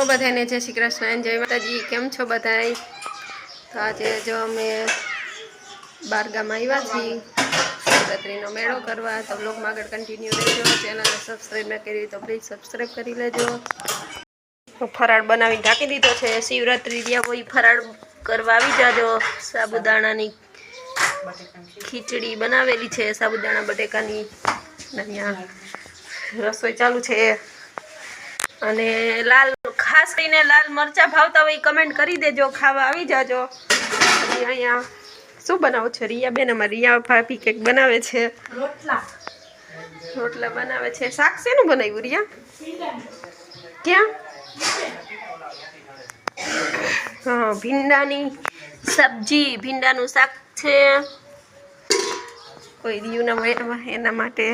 બધાને જય શ્રી કૃષ્ણ, જય માતાજી। કેમ છો બધાય? તો આજે જો અમે બારગામ આવ્યા છીએ શિવરાત્રીનો મેળો કરવા। તો બ્લોગમાં આગળ કન્ટિન્યુ રહેજો। ચેનલને સબસ્ક્રાઈબ ન કરી તો પ્લીઝ સબસ્ક્રાઈબ કરી લેજો। ફરાળ બનાવી ઢાંકી દીધો છે। શિવરાત્રી રહ્યા કોઈ ફરાળ કરવા આવી જાજો। સાબુદાણાની ખીચડી બનાવેલી છે, સાબુદાણા બટેકાની। અહીંયા રસોઈ ચાલુ છે। અને લાલ ખાસ કરીને લાલ મરચા ભાવતા હોય કમેન્ટ કરી દેજો, ખાવા આવી જાજો। અહીંયા શું બનાવો છો રિયા બેન? અમારી રિયા ભાભી કેક બનાવે છે, રોટલા બનાવે છે। શાક શેનું બનાવ્યું રિયા? ક્યાં? હા, ભીંડાની સબ્જી, ભીંડાનું શાક છે। કોઈ રિયુના એના માટે।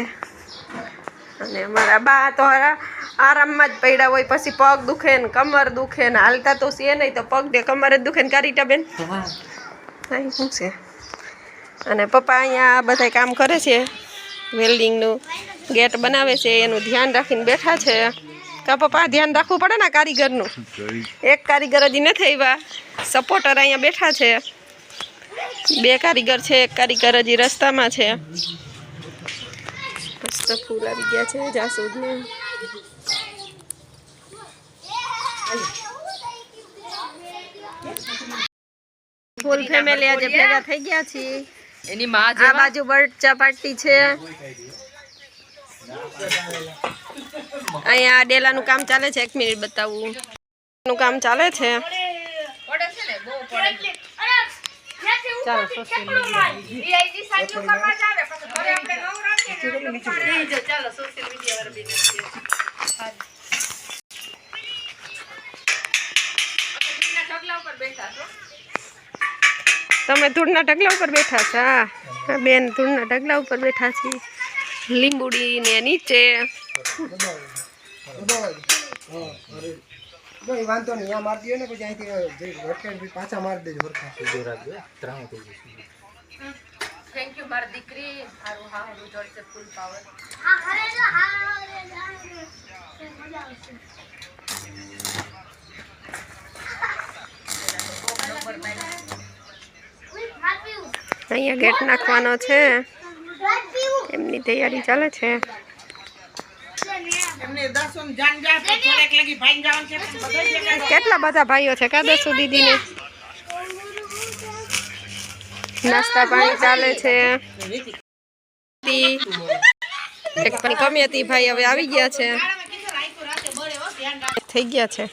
અને અમારા બા તો આરામમાં જ પડ્યા હોય, પછી પગ દુખે ને કમર દુખે ને, હાલતા તો છે નહીં તો પગ ને કમર જ દુખે ને। કારીટા બેન શું છે? અને પપ્પા અહીંયા બધા કામ કરે છે, વેલ્ડિંગનું ગેટ બનાવે છે, એનું ધ્યાન રાખીને બેઠા છે। કા પપ્પા, ધ્યાન રાખવું પડે ને કારીગરનું। એક કારીગર હજી નથી આવ્યા, સપોર્ટર અહીંયા બેઠા છે। 2 કારીગર છે, એક કારીગર હજી રસ્તામાં છે। મસ્ત ફૂલ આવી ગયા છે જાસૂદને। ફૂલ ફેમિલી આજે ભેગા થઈ ગયા છીએ। એની માં આ બાજુ બર્ચા પાર્ટી છે। અહીંયા ડેલાનું કામ ચાલે છે। 1 મિનિટ બતાવું, નું કામ ચાલે છે। ચાલો સોશિયલ તમે ધૂળના ઢગલા ઉપર બેઠા છો? હા બેન, ધૂળના ઢગલા ઉપર બેઠા છીએ, લીંબુડી ને નીચે। વાંધો નહીં, આ મારી દો ને પછી અહીંથી પાછા મારી દેજો। થેન્ક યુ મારી દીકરી, હારું હારું જોડશે ફૂલ પાવર। અહીંયા ગેટ નાખવાનો છે, એમની તૈયારી ચાલે છે। કેટલા બધા ભાઈઓ છે કા દસુ દીદીને? નાસ્તા પાણી ચાલે છે। એક પણ કમી હતી ભાઈ, હવે આવી ગયા છે, થઈ ગયા છે।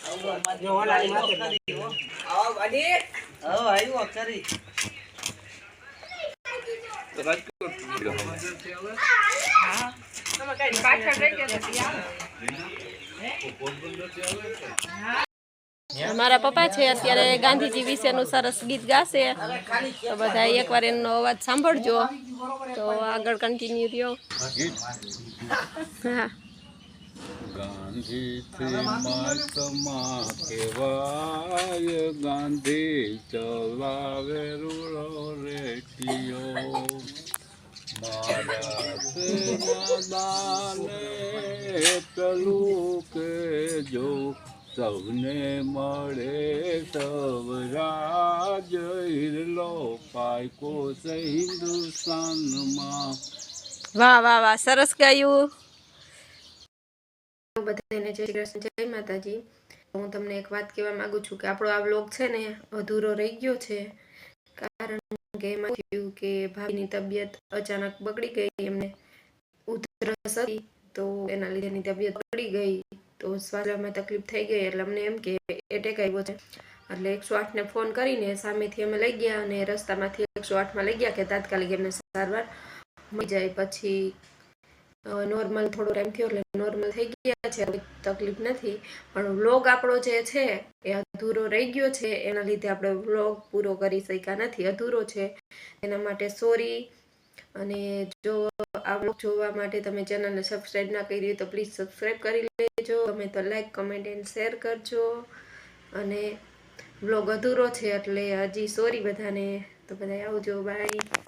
અમારા પપ્પા છે અત્યારે ગાંધીજી વિશેનું સરસ ગીત ગાશે, તો બધા એકવાર એનો અવાજ સાંભળજો તો આગળ કન્ટિન્યુ રહ્યો। હા, ગાંધીથી મહાત્મા કહેવાય, ગાંધી ચલાવે રૂડો રેટિયો, મારા દાને પેલું કે જો સૌને મળે સવરાજ, હિરલો પાયકો છે હિન્દુસ્તાનમાં। વાહ વાહ વાહ, સરસ ગાયું। બધાને જય શ્રી કૃષ્ણ, જય માતાજી। હું તમને એક વાત કહેવા માંગુ છું કે આપણો આ વ્લોગ છે ને અધૂરો રહી ગયો છે, કારણ કે એમાં થયું કે ભાઈની તબિયત અચાનક બગડી ગઈ, એમને ઉધરસ હતી તો એના લીધે એની તબિયત બગડી ગઈ, તો શ્વાસ લેવામાં તકલીફ થઈ ગઈ, એટલે અમને એમ કે એટેક આવ્યો છે। એટલે 108 ને ફોન કરીને સામેથી અમે લઈ ગયા, અને રસ્તામાંથી 108માં લઈ ગયા કે તાત્કાલિક એમને સારવાર મળી જાય। પછી નોર્મલ થોડો ટાઈમ થયો એટલે નોર્મલ થઈ ગયા છે, તકલીફ નથી, પણ વ્લોગ આપણો જે છે એ અધૂરો રહી ગયો છે, એના લીધે આપણે વ્લોગ પૂરો કરી શક્યા નથી, અધૂરો છે, એના માટે સોરી। અને જો આ વ્લોગ જોવા માટે તમે ચેનલને સબસ્ક્રાઈબ ના કરી હોય તો પ્લીઝ સબસ્ક્રાઈબ કરી લેજો, તમે તો લાઈક કમેન્ટ એન્ડ શેર કરજો। અને વ્લોગ અધૂરો છે એટલે હજી સોરી બધાને, તો બધા આવજો, બાય।